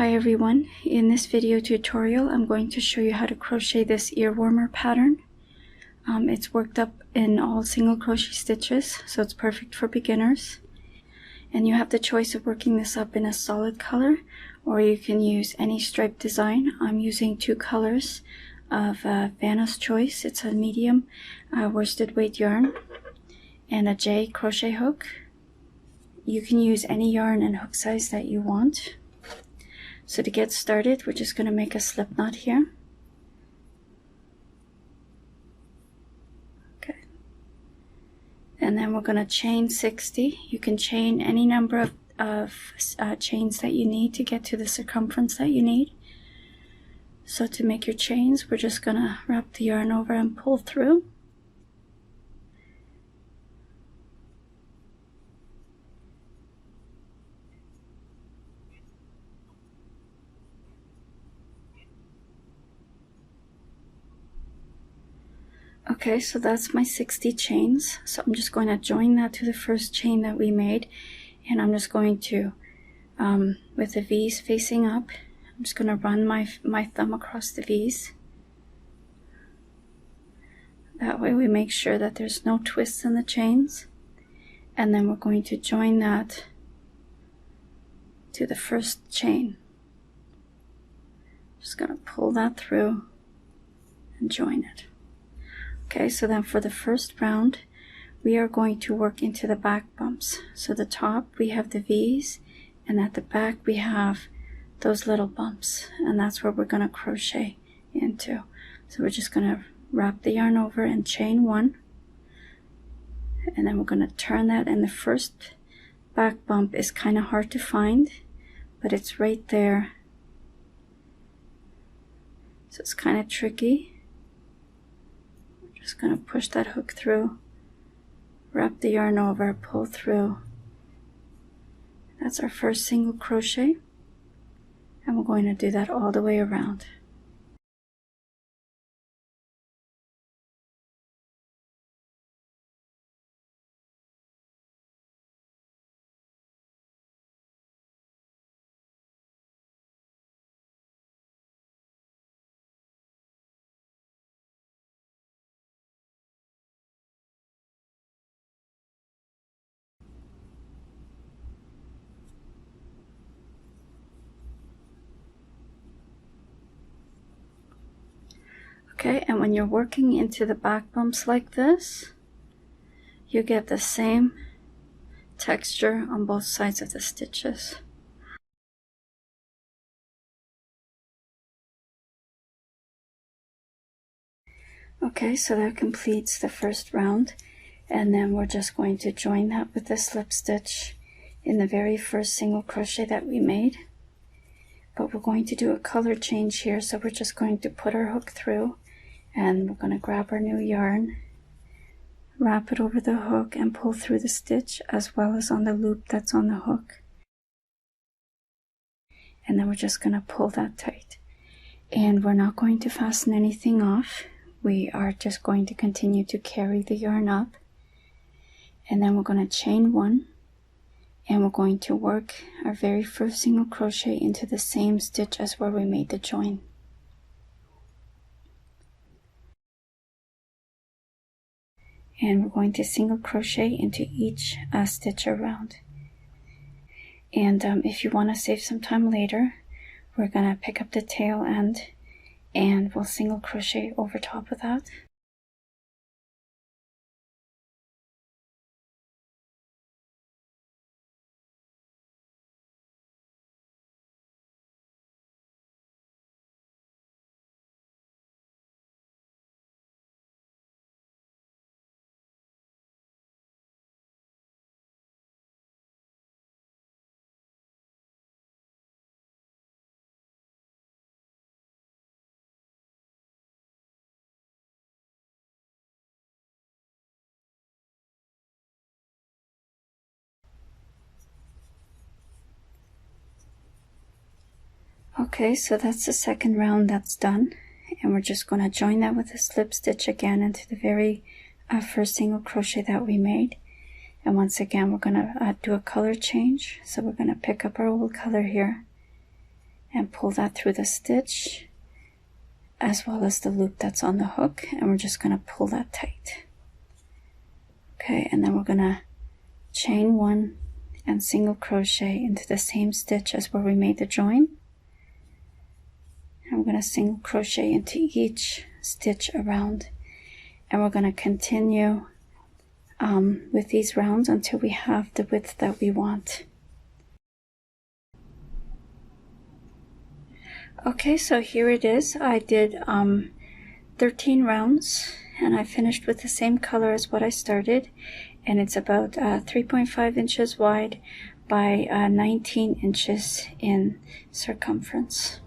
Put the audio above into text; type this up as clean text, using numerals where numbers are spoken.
Hi everyone, in this video tutorial I'm going to show you how to crochet this ear warmer pattern. It's worked up in all single crochet stitches, so it's perfect for beginners. And you have the choice of working this up in a solid color, or you can use any stripe design. I'm using two colors of Vanna's Choice. It's a medium worsted weight yarn and a J crochet hook. You can use any yarn and hook size that you want. So to get started, we're just going to make a slip knot here. Okay. And then we're going to chain 60. You can chain any number of chains that you need to get to the circumference that you need. So to make your chains, we're just going to wrap the yarn over and pull through. Okay, so that's my 60 chains. So I'm just going to join that to the first chain that we made, and I'm just going to, with the V's facing up, I'm just going to run my thumb across the V's. That way we make sure that there's no twists in the chains. And then we're going to join that to the first chain. Just going to pull that through and join it. Okay, so then for the first round, we are going to work into the back bumps. So the top, we have the V's, and at the back, we have those little bumps, and that's where we're going to crochet into. So we're just going to wrap the yarn over and chain one, and then we're going to turn that, and the first back bump is kind of hard to find, but it's right there. So it's kind of tricky. Just going to push that hook through, wrap the yarn over, pull through. That's our first single crochet, and we're going to do that all the way around. Okay, and when you're working into the back bumps like this, you get the same texture on both sides of the stitches. Okay, so that completes the first round, and then we're just going to join that with the slip stitch in the very first single crochet that we made. But we're going to do a color change here, so we're just going to put our hook through, and we're going to grab our new yarn, wrap it over the hook, and pull through the stitch as well as on the loop that's on the hook. And then we're just going to pull that tight. And we're not going to fasten anything off. We are just going to continue to carry the yarn up. And then we're going to chain one, and we're going to work our very first single crochet into the same stitch as where we made the join. And we're going to single crochet into each stitch around. And if you want to save some time later, we're going to pick up the tail end and we'll single crochet over top of that. Okay, so that's the second round that's done, and we're just going to join that with a slip stitch again into the very first single crochet that we made. And once again, we're going to do a color change. So we're going to pick up our old color here, and pull that through the stitch as well as the loop that's on the hook, and we're just going to pull that tight. Okay, and then we're going to chain 1 and single crochet into the same stitch as where we made the join. And we're going to single crochet into each stitch around, and we're going to continue with these rounds until we have the width that we want. Okay, so here it is. I did 13 rounds, and I finished with the same color as what I started, and it's about 3.5 inches wide by 19 inches in circumference.